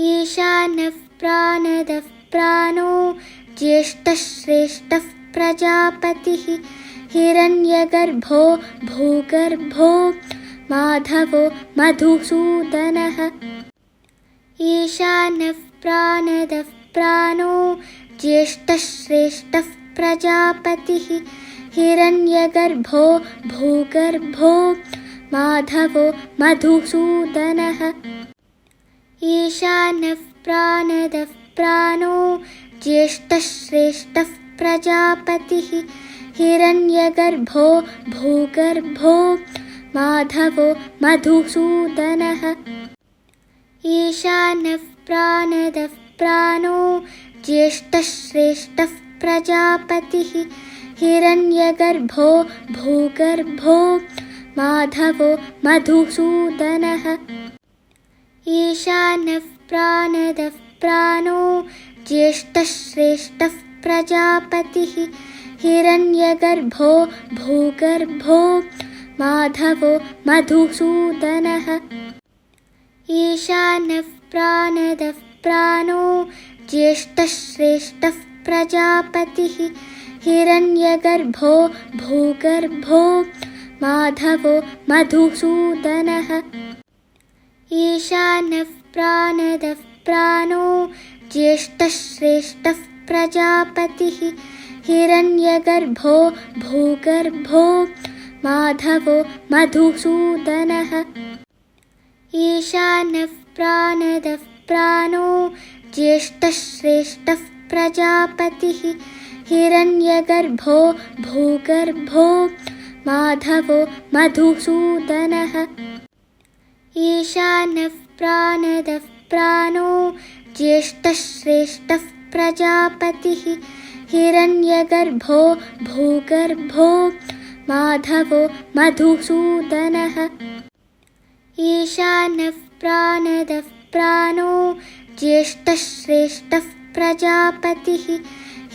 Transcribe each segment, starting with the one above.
ईशानः प्राणदः प्राणो ज्येष्ठः श्रेष्ठः प्रजापतिः हिरण्यगर्भो भूगर्भो माधवो मधुसूदनः। ईशानः प्राणदः प्राणो ज्येष्ठः श्रेष्ठः प्रजापतिः हिरण्यगर्भो भूगर्भो माधवो मधुसूदनः। ईशानः प्राणदः प्राणो ज्येष्ठः श्रेष्ठः प्रजापतिः हिरण्यगर्भो भूगर्भो माधवो मधुसूदनः। ईशानः प्राणदः प्राणो ज्येष्ठः श्रेष्ठः प्रजापतिः हिरण्यगर्भो भूगर्भो माधवो मधुसूदनः। ईशानः प्राणदः प्राणो ज्येष्ठः श्रेष्ठः प्रजापतिः हिरण्यगर्भो भूगर्भो माधवो मधुसूदनः। ईशानः प्राणदः प्राणो ज्येष्ठः श्रेष्ठः प्रजापतिः हिरण्यगर्भो भूगर्भो माधवो मधुसूदनः। ईशानः प्राणदः प्राणो ज्येष्ठः श्रेष्ठः प्रजापतिः हिरण्यगर्भो भूगर्भो माधवो मधुसूदनः। ईशानः प्राणदः प्राणो ज्येष्ठः श्रेष्ठः प्रजापतिः हिरण्यगर्भो भूगर्भो माधवो मधुसूदनः। ईशानः प्राणदः प्राणो ज्येष्ठः श्रेष्ठः प्रजापतिः हिरण्यगर्भो भूगर्भो माधवो मधुसूदनः। ईशानः प्राणदः प्राणो ज्येष्ठः श्रेष्ठः प्रजापतिः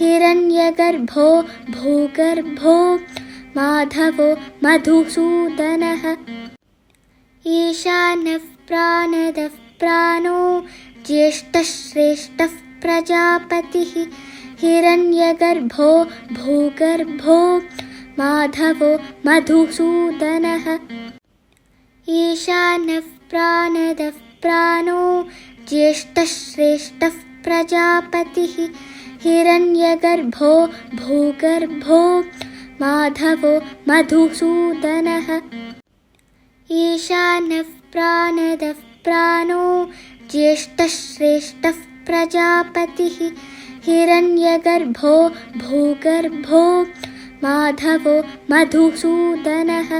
हिरण्यगर्भो भूगर्भो माधवो मधुसूदनः। ईशानः प्राणदः प्राणो ज्येष्ठः श्रेष्ठः प्रजापतिः हिरण्यगर्भो भूगर्भो माधवो मधुसूदनः। ईशानः प्राणदः प्राणो ज्येष्ठः श्रेष्ठः प्रजापतिः हिरण्यगर्भो भूगर्भो माधवो मधुसूदनः। ईशानः प्राणदः प्राणो ज्येष्ठः श्रेष्ठः प्रजापतिः हिरण्यगर्भो भूगर्भो माधवो मधुसूदनः।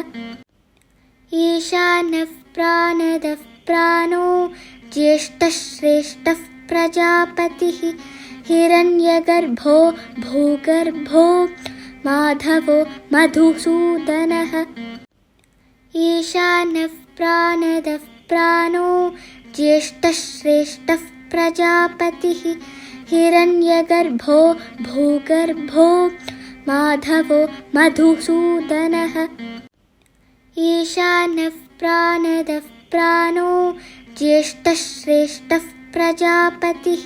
ईशानः प्राणदः प्राणो ज्येष्ठः श्रेष्ठः प्रजापतिः हिरण्यगर्भो भूगर्भो माधवो मधुसूदनः। ईशानः प्राणदः प्राणो ज्येष्ठः श्रेष्ठः प्रजापतिः हिरण्यगर्भो भूगर्भो माधवो मधुसूदनः। ईशानः प्राणदः प्राणो ज्येष्ठः श्रेष्ठः प्रजापतिः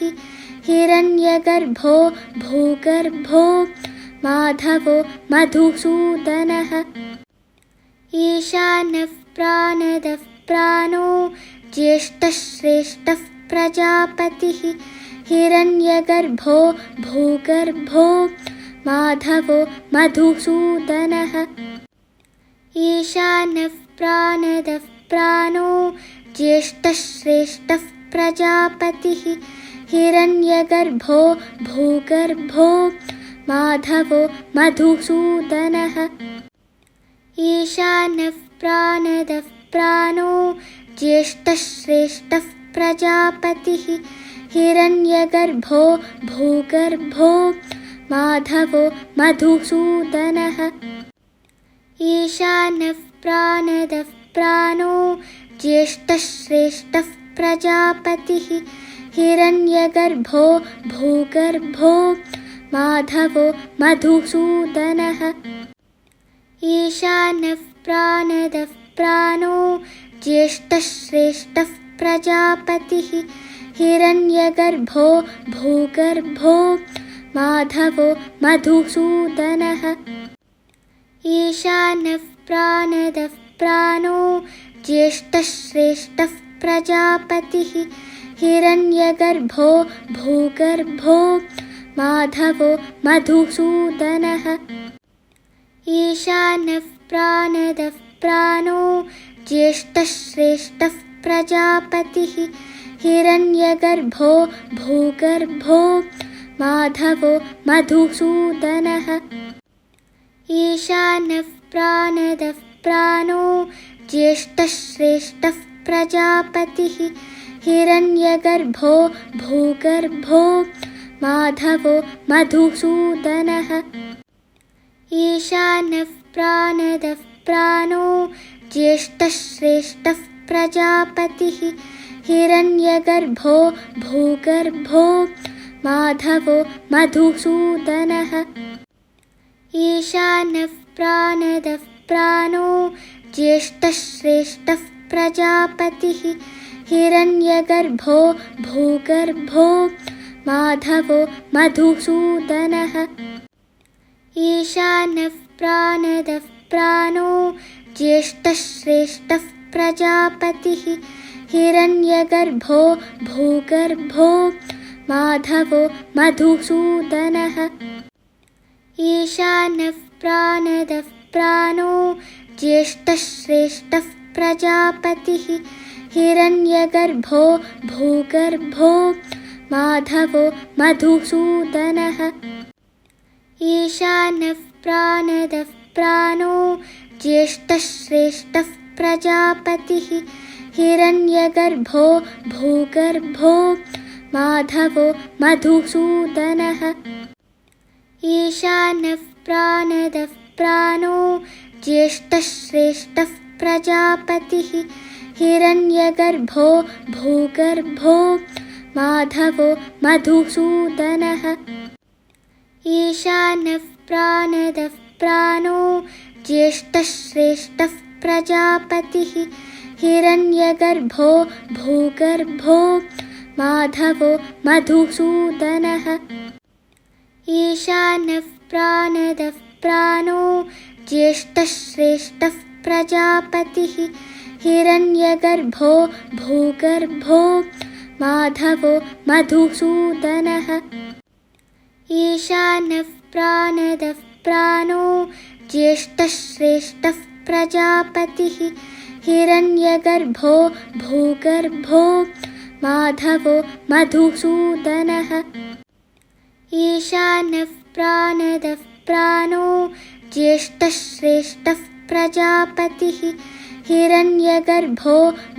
हिरण्यगर्भो भूगर्भो माधवो मधुसूदनः। ईशानः प्राणदः प्राणो ज्येष्ठः श्रेष्ठः प्रजापतिः हिरण्यगर्भो भूगर्भो माधवो मधुसूदनः। ईशानः प्राणदः प्राणो ज्येष्ठः श्रेष्ठः प्रजापतिः हिरण्यगर्भो भूगर्भो माधवो मधुसूदनः। ईशानः प्राणदः प्राणो ज्येष्ठः श्रेष्ठः प्रजापतिः हिरण्यगर्भो भूगर्भो माधवो मधुसूदनः। ईशानः प्राणदः प्राणो ज्येष्ठः श्रेष्ठः प्रजापतिः हिरण्यगर्भो भूगर्भो माधवो मधुसूदनः। ईशानः प्राणदः प्राणो ज्येष्ठः श्रेष्ठः प्रजापतिः हिरण्यगर्भो भूगर्भो माधवो मधुसूदनः ईशानः प्राणदः प्राणो ज्येष्ठः श्रेष्ठः प्रजापतिः हिरण्यगर्भो भूगर्भो माधवो मधुसूदनः ईशानः प्राणदः प्राणो ज्येष्ठः श्रेष्ठः प्रजापतिः हिरण्यगर्भो भूगर्भो माधवो मधुसूदनः ईशानः प्राणदः प्राणो ज्येष्ठः श्रेष्ठः प्रजापतिः हिरण्यगर्भो भूगर्भो माधवो मधुसूदनः ईशानः प्राणदः प्राणो ज्येष्ठः श्रेष्ठः प्रजापतिः हिरण्यगर्भो भूगर्भो माधवो मधुसूदनः ईशानः प्राणदः प्राणो ज्येष्ठः श्रेष्ठः प्रजापतिः हिरण्यगर्भो भूगर्भो माधवो मधुसूदनः ईशानः प्राणदः प्राणो ज्येष्ठः श्रेष्ठः प्रजापतिः हिरण्यगर्भो भूगर्भो माधवो मधुसूदनः ईशानः प्राणदः प्राणो ज्येष्ठः श्रेष्ठः प्रजापतिः हिरण्यगर्भो भूगर्भो माधवो मधुसूदनः ईशानः प्राणदः प्राणो ज्येष्ठः श्रेष्ठः प्रजापतिः हिरण्यगर्भो भूगर्भो माधवो मधुसूदनः ईशानः प्राणदः प्राणो ज्येष्ठः श्रेष्ठः प्रजापतिः हिरण्यगर्भो भूगर्भो माधवो मधुसूदनः ईशानः प्राणदः प्राणो ज्येष्ठः श्रेष्ठः प्रजापतिः हिरण्यगर्भो भूगर्भो माधवो मधुसूदनः ईशानः प्राणदः प्राणो ज्येष्ठः श्रेष्ठः प्रजापतिः हिरण्यगर्भो भूगर्भो माधवो मधुसूदनः ईशानः प्राणदः प्राणो ज्येष्ठः श्रेष्ठः प्रजापतिः हिरण्यगर्भो भूगर्भो माधवो मधुसूदनः ईशानः प्राणदः प्राणो ज्येष्ठः श्रेष्ठः प्रजापतिः हिरण्यगर्भो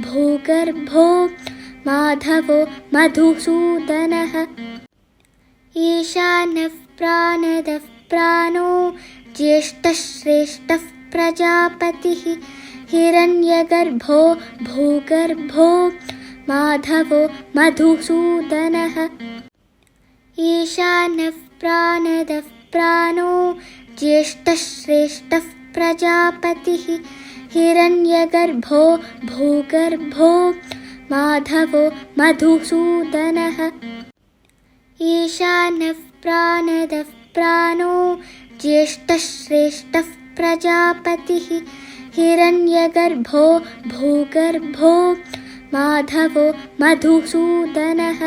भूगर्भो माधवो मधुसूदनः ईशानः प्राणदः प्राणो ज्येष्ठः श्रेष्ठः प्रजापतिः हिरण्यगर्भो भूगर्भो माधवो मधुसूदनः ईशानः प्राणदः प्राणो ज्येष्ठः श्रेष्ठः प्रजापतिः हिरण्यगर्भो भूगर्भो माधवो मधुसूदनः ईशानः प्राणदः प्राणो ज्येष्ठः श्रेष्ठः प्रजापतिः हिरण्यगर्भो भूगर्भो माधवो मधुसूदनः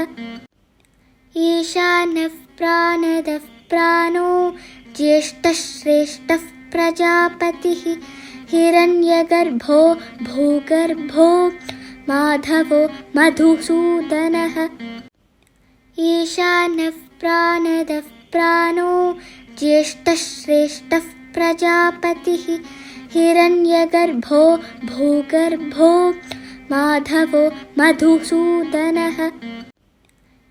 ईशानः प्राणदः प्राणो ज्येष्ठः श्रेष्ठः प्रजापतिः हिरण्यगर्भो भूगर्भो माधवो मधुसूदनः ईशानः प्राणदः प्राणो ज्येष्ठः श्रेष्ठः प्रजापतिः हिरण्यगर्भो भूगर्भो माधवो मधुसूदनः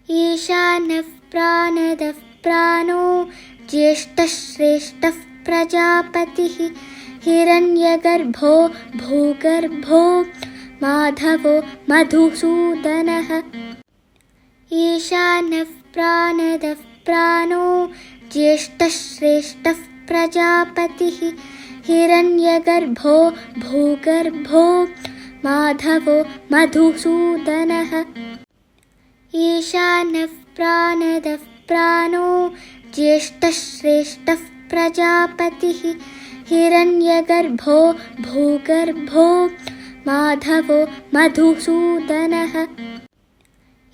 ईशानः प्राणदः प्राणो ज्येष्ठः श्रेष्ठः प्रजापतिः हिरण्यगर्भो भूगर्भो माधवो मधुसूदनः ईशानः प्राणदः प्राणो ज्येष्ठः श्रेष्ठः प्रजापतिः हिरण्यगर्भो भूगर्भो माधवो मधुसूदनः ईशानः प्राणदः प्राणो ज्येष्ठश्रेष्ठः प्रजापतिः हिरण्यगर्भो भूगर्भो माधवो मधुसूदनः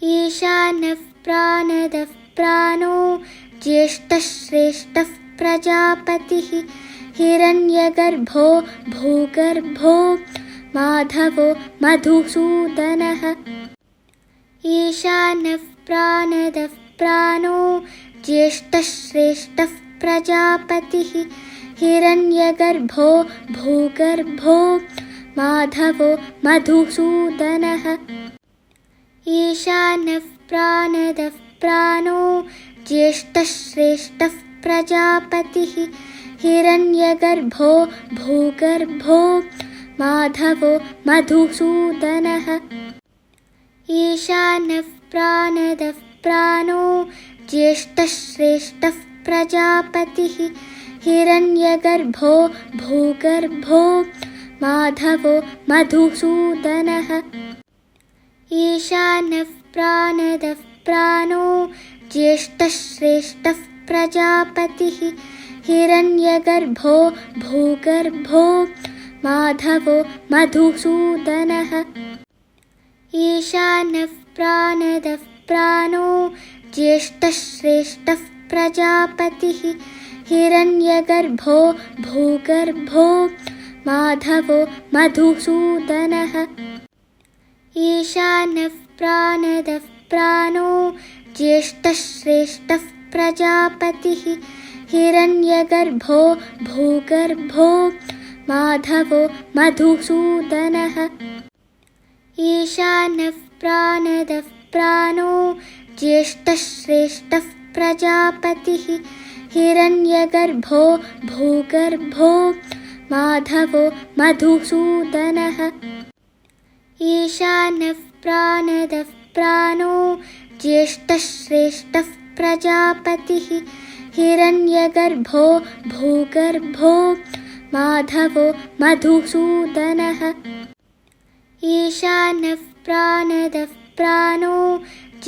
ईशानः प्राणदः प्राणो ज्येष्ठश्रेष्ठः प्रजापतिः हिरण्यगर्भो भूगर्भो माधवो मधुसूदनः ईशानः प्राणदः प्राणो ज्येष्ठश्रेष्ठः प्रजापतिः हिरण्यगर्भो भूगर्भो माधवो मधुसूदनः ईशानः प्राणदः प्राणो ज्येष्ठश्रेष्ठः प्रजापतिः हिरण्यगर्भो भूगर्भो माधवो मधुसूदनः ईशानः प्राणदः प्राणो ज्येष्ठश्रेष्ठः प्रजापतिः हिरण्यगर्भो भूगर्भो माधवो मधुसूदनः ईशानः प्राणदः प्राणो ज्येष्ठश्रेष्ठः प्रजापतिः हिरण्यगर्भो भूगर्भो माधवो मधुसूदनः ईशानः प्राणदः प्राणो ज्येष्ठश्रेष्ठः प्रजापतिः हिरण्यगर्भो भूगर्भो माधवो मधुसूदनः ईशानः प्राणदः प्राणो ज्येष्ठश्रेष्ठः प्रजापतिः हिरण्यगर्भो भूगर्भो माधवो मधुसूदनः ईशानः प्राणदः प्राणो ज्येष्ठश्रेष्ठः प्रजापतिः हिरण्यगर्भो भूगर्भो माधवो मधुसूदनः ईशानः प्राणदः प्राणो ज्येष्ठश्रेष्ठः प्रजापतिः हिरण्यगर्भो भूगर्भो माधवो मधुसूदनः ईशानः प्राणदः प्राणो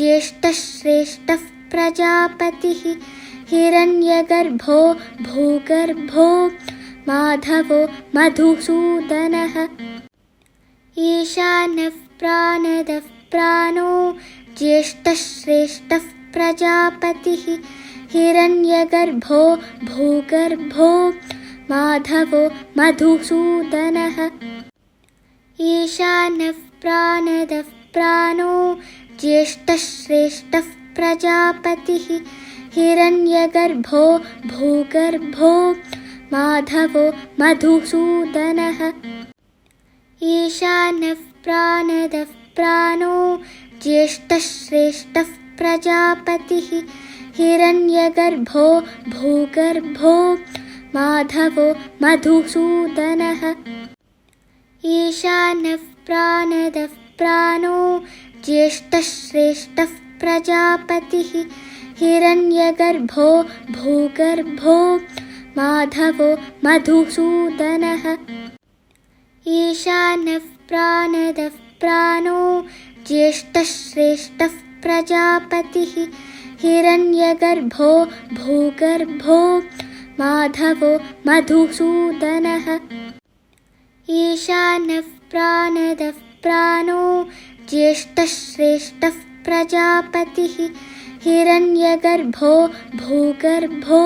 ज्येष्ठश्रेष्ठः प्रजापतिः हिरण्यगर्भो भूगर्भो माधवो मधुसूदनः ईशानः प्राणदः प्राणो ज्येष्ठश्रेष्ठः प्रजापतिः हिरण्यगर्भो भूगर्भो माधवो मधुसूदनः ईशानः प्राणदः प्राणो ज्येष्ठश्रेष्ठः प्रजापतिः हिरण्यगर्भो भूगर्भो माधवो मधुसूदनः ईशानः प्राणदः प्राणो ज्येष्ठश्रेष्ठः प्रजापतिः हिरण्यगर्भो भूगर्भो माधवो मधुसूदनः ईशानः प्राणदः प्राणो ज्येष्ठश्रेष्ठः प्रजापतिः हिरण्यगर्भो भूगर्भो माधवो मधुसूदनः ईशानः प्राणदः प्राणो ज्येष्ठश्रेष्ठः प्रजापतिः हिरण्यगर्भो भूगर्भो माधवो मधुसूदनः ईशानः प्राणदः प्राणो ज्येष्ठश्रेष्ठः प्रजापतिः हिरण्यगर्भो भूगर्भो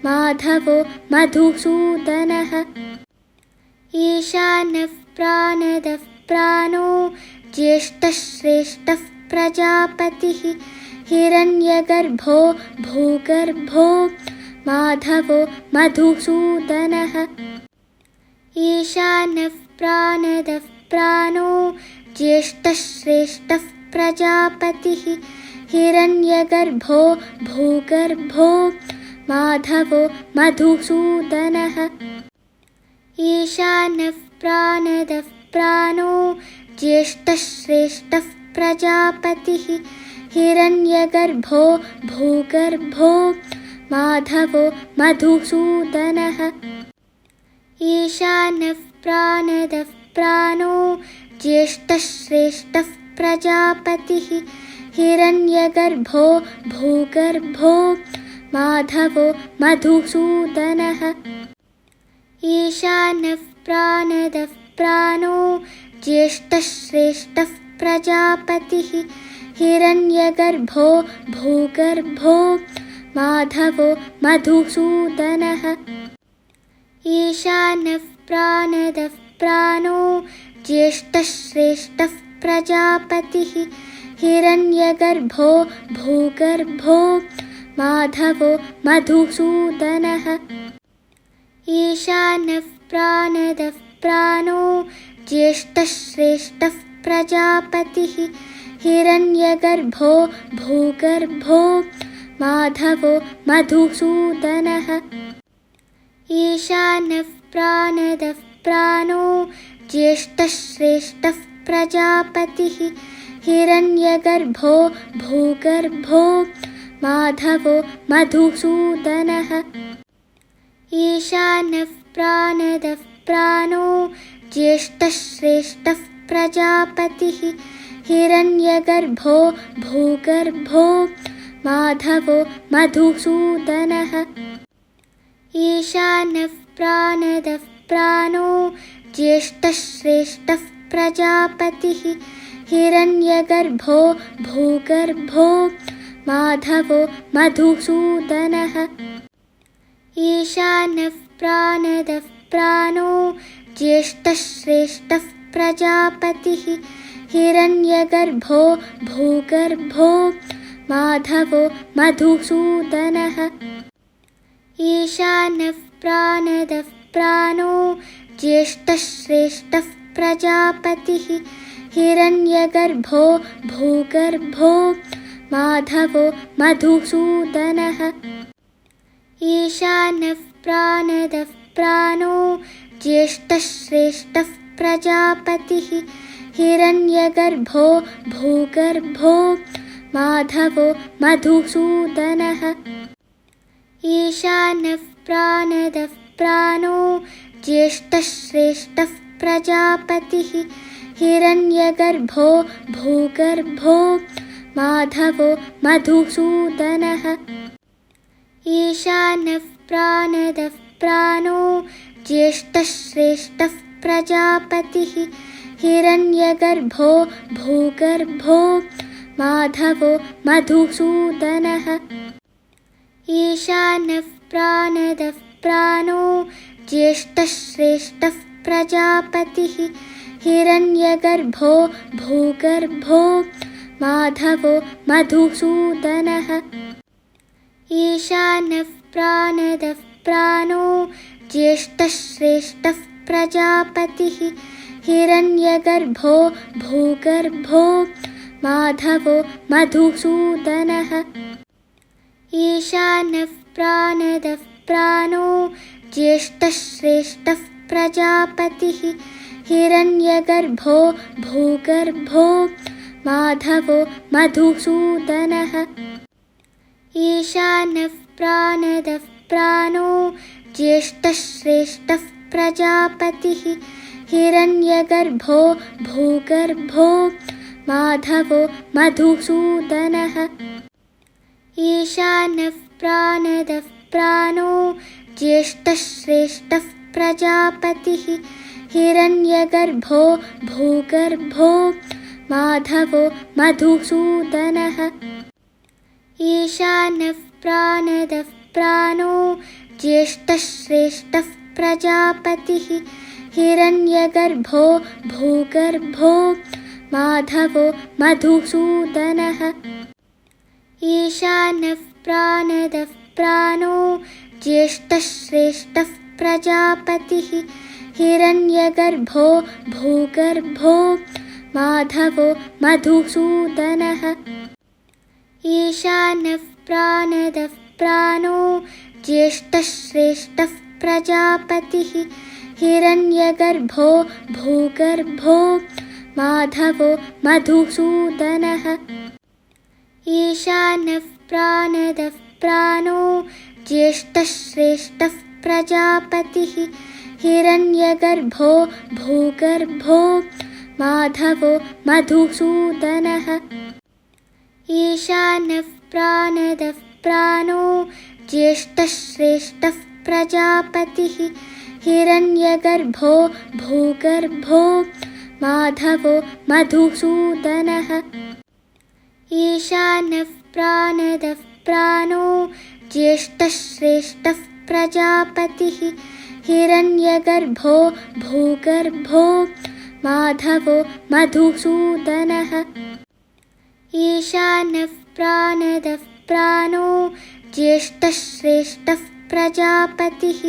माधवो मधुसूदनः ईशानः प्राणदः प्राणो ज्येष्ठश्रेष्ठः प्रजापतिः हिरण्यगर्भो भूगर्भो माधवो मधुसूदनः ईशानः प्राणदः प्राणो ज्येष्ठश्रेष्ठः प्रजापतिः हिरण्यगर्भो भूगर्भो माधवो मधुसूदनः ईशानः प्राणदः प्राणो ज्येष्ठश्रेष्ठः प्रजापतिः हिरण्यगर्भो भूगर्भो माधवो मधुसूदनः ईशानः प्राणदः प्राणो ज्येष्ठश्रेष्ठः प्रजापतिः हिरण्यगर्भो भूगर्भो माधवो मधुसूदनः ईशानः प्राणदः प्राणो ज्येष्ठश्रेष्ठः प्रजापतिः हिरण्यगर्भो भूगर्भो माधवो मधुसूदनः ईशानः प्राणदः प्राणो ज्येष्ठश्रेष्ठः प्रजापतिः हिरण्यगर्भो भूगर्भो माधवो मधुसूदनः ईशानः प्राणदः प्राणो ज्येष्ठश्रेष्ठः प्रजापतिः हिरण्यगर्भो भूगर्भो माधवो मधुसूदनः ईशानः प्राणदः प्राणो ज्येष्ठश्रेष्ठः प्रजापतिः हिरण्यगर्भो भूगर्भो माधवो मधुसूदनः ईशानः प्राणदः प्राणो ज्येष्ठश्रेष्ठः प्रजापतिः हिरण्यगर्भो भूगर्भो माधवो मधुसूदनः ईशानः प्राणदः प्राणो ज्येष्ठश्रेष्ठः प्रजापतिः हिरण्यगर्भो भूगर्भो माधवो मधुसूदनः ईशानः प्राणदः प्राणो ज्येष्ठश्रेष्ठः प्रजापतिः हिरण्यगर्भो भूगर्भो माधवो मधुसूदनः ईशानः प्राणदः प्राणो ज्येष्ठश्रेष्ठः प्रजापतिः हिरण्यगर्भो भूगर्भो माधवो मधुसूदनः ईशानः प्राणदः प्राणो ज्येष्ठश्रेष्ठः प्रजापतिः हिरण्यगर्भो भूगर्भो माधवो मधुसूदनः ईशानः प्राणदः प्राणो ज्येष्ठश्रेष्ठः प्रजापतिः हिरण्यगर्भो भूगर्भो माधवो मधुसूदनः ईशानः प्राणदः प्राणो ज्येष्ठश्रेष्ठः प्रजापतिः हिरण्यगर्भो भूगर्भो माधवो मधुसूदनः ईशानः प्राणदः प्राणो ज्येष्ठश्रेष्ठः प्रजापतिः हिरण्यगर्भो भूगर्भो माधवो मधुसूदनः ईशानः प्राणदः प्राणो ज्येष्ठश्रेष्ठः प्रजापतिः हिरण्यगर्भो भूगर्भो माधवो मधुसूदनः ईशानः प्राणदः प्राणो ज्येष्ठश्रेष्ठः प्रजापतिः हिरण्यगर्भो भूगर्भो माधवो मधुसूदनः ईशानः प्राणदः प्राणो ज्येष्ठश्रेष्ठः प्रजापतिः हिरण्यगर्भो भूगर्भो माधवो मधुसूदनः ईशानः प्राणदः प्राणो ज्येष्ठश्रेष्ठः प्रजापतिः हिरण्यगर्भो भूगर्भो माधवो मधुसूदनः ईशानः प्राणदः प्राणो ज्येष्ठश्रेष्ठः प्रजापतिः हिरण्यगर्भो भूगर्भो माधवो मधुसूदनः ईशानः प्राणदः प्राणो ज्येष्ठश्रेष्ठः प्रजापतिः हिरण्यगर्भो भूगर्भो माधवो मधुसूदनः ईशानः प्राणदः प्राणो ज्येष्ठश्रेष्ठः प्रजापतिः हिरण्यगर्भो भूगर्भो माधवो मधुसूदनः ईशानः प्राणदः प्राणो ज्येष्ठश्रेष्ठः प्रजापतिः हिरण्यगर्भो भूगर्भो माधवो मधुसूदनः ईशानः प्राणदः प्राणो ज्येष्ठश्रेष्ठः प्रजापतिः हिरण्यगर्भो भूगर्भो माधवो मधुसूदनः ईशानः प्राणदः प्राणो ज्येष्ठश्रेष्ठः प्रजापतिः हिरण्यगर्भो भूगर्भो माधवो मधुसूदनः ईशानः प्राणदः प्राणो ज्येष्ठश्रेष्ठः प्रजापतिः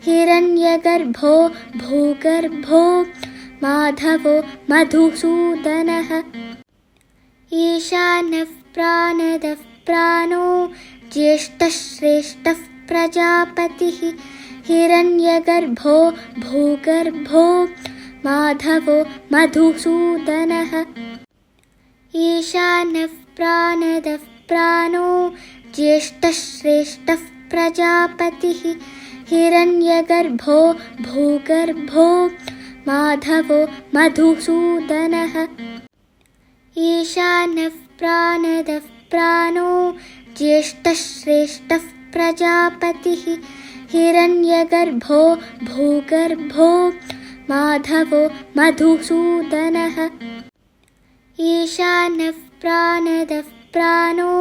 हिरण्यगर्भो भूगर्भो माधवो मधुसूदनः ईशानः प्राणदः प्राणो ज्येष्ठश्रेष्ठः प्रजापतिः हिरण्यगर्भो भूगर्भो माधवो मधुसूदनः ईशानः प्राणदः प्राणो ज्येष्ठश्रेष्ठः प्रजापतिः हिरण्यगर्भो भूगर्भो माधवो मधुसूदनः ईशानः प्राणदः प्राणो ज्येष्ठश्रेष्ठः प्रजापतिः हिरण्यगर्भो भूगर्भो माधवो मधुसूदनः ईशानः प्राणदः प्राणो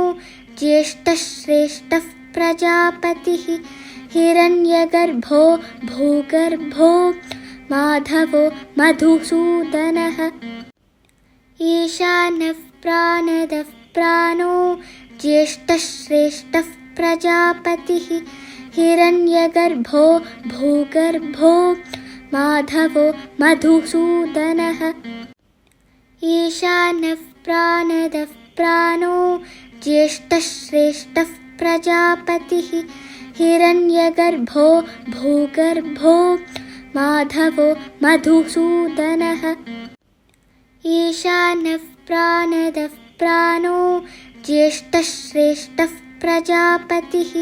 ज्येष्ठश्रेष्ठः प्रजापतिः हिरण्यगर्भो भूगर्भो माधवो मधुसूदनः ईशानः प्राणदः प्राणो ज्येष्ठश्रेष्ठः प्रजापतिः हिरण्यगर्भो भूगर्भो माधवो मधुसूदनः ईशानः प्राणदः प्राणो ज्येष्ठश्रेष्ठः प्रजापतिः हिरण्यगर्भो भूगर्भो माधवो मधुसूदनः ईशानः प्राणदः प्राणो ज्येष्ठश्रेष्ठः प्रजापतिः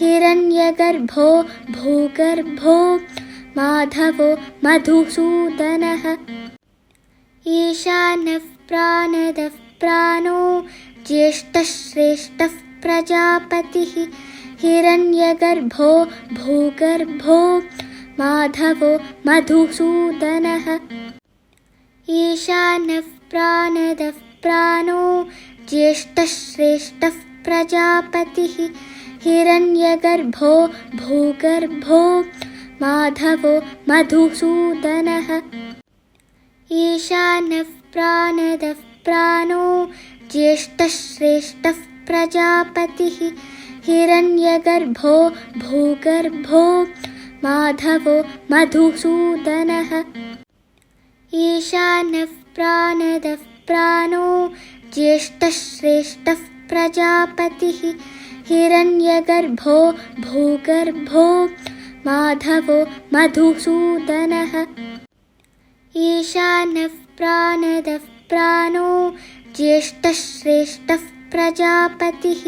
हिरण्यगर्भो भूगर्भो माधवो मधुसूदनः ईशानः प्राणदः प्राणो ज्येष्ठश्रेष्ठः प्रजापतिः हिरण्यगर्भो भूगर्भो माधवो मधुसूदनः ईशानः प्राणदः प्राणो ज्येष्ठश्रेष्ठः प्रजापतिः हिरण्यगर्भो भूगर्भो माधवो मधुसूदनः ईशानः प्राणदः प्राणो ज्येष्ठश्रेष्ठः प्रजापतिः हिरण्यगर्भो भूगर्भो माधवो मधुसूदनः ईशानः प्राणदः प्राणो ज्येष्ठश्रेष्ठः प्रजापतिः हिरण्यगर्भो भूगर्भो माधवो मधुसूदनः ईशानः प्राणदः प्राणो ज्येष्ठश्रेष्ठः प्रजापतिः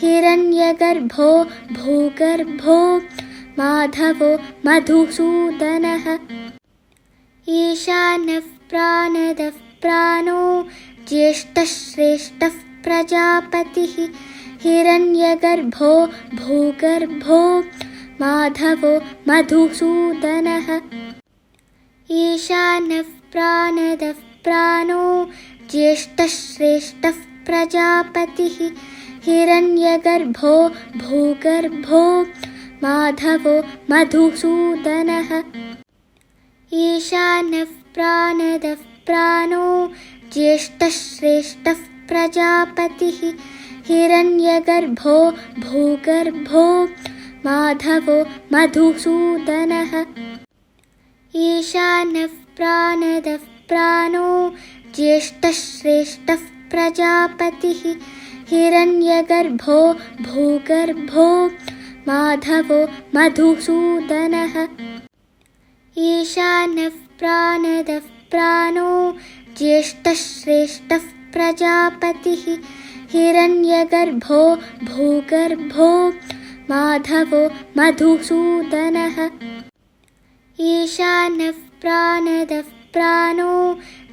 हिरण्यगर्भो भूगर्भो माधवो मधुसूदनः ईशानः प्राणदः प्राणो ज्येष्ठश्रेष्ठः प्रजापतिः हिरण्यगर्भो भूगर्भो माधवो मधुसूदनः ईशानः प्राणदः प्राणो ज्येष्ठश्रेष्ठः प्रजापतिः हिरण्यगर्भो भूगर्भो माधवो मधुसूदनः ईशानः प्राणदः प्राणो ज्येष्ठश्रेष्ठः प्रजापतिः हिरण्यगर्भो भूगर्भो माधवो मधुसूदनः ईशानः प्राणदः प्राणो ज्येष्ठश्रेष्ठः प्रजापतिः हिरण्यगर्भो भूगर्भो माधवो मधुसूदनः ईशानः प्राणदः प्राणो ज्येष्ठश्रेष्ठः प्रजापतिः हिरण्यगर्भो भूगर्भो माधवो मधुसूदनः ईशानः प्राणदः प्राणो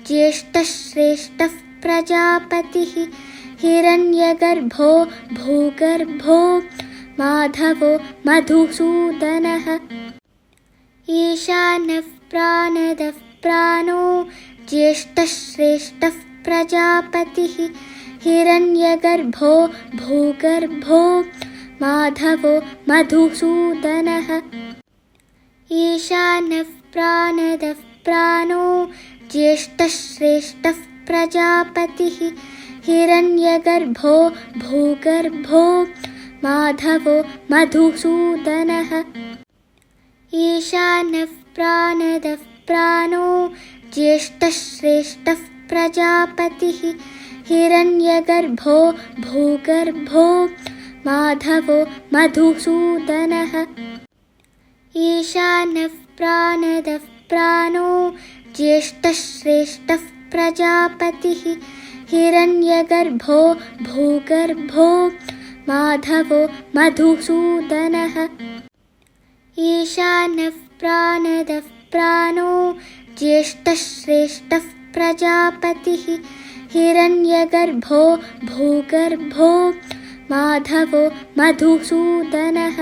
ज्येष्ठश्रेष्ठः प्रजापतिः हिरण्यगर्भो भूगर्भो माधवो मधुसूदनः ईशानः प्राणदः प्राणो ज्येष्ठः श्रेष्ठः प्रजापतिः हिरण्यगर्भो भूगर्भो माधवो मधुसूदनः ईशानः प्राणदः प्राणो ज्येष्ठः श्रेष्ठः प्रजापतिः हिरण्यगर्भो भूगर्भो माधवो मधुसूदनः ईशानः प्राणदः प्राणो ज्येष्ठः श्रेष्ठः प्रजापतिः हिरण्यगर्भो भूगर्भो माधवो मधुसूदनः ईशानः प्राणदः प्राणो ज्येष्ठः श्रेष्ठः प्रजापतिः हिरण्यगर्भो भूगर्भो माधवो मधुसूदनः ईशानः प्राणदः प्राणो ज्येष्ठः श्रेष्ठः प्रजापतिः हिरण्यगर्भो भूगर्भो माधवो मधुसूदनः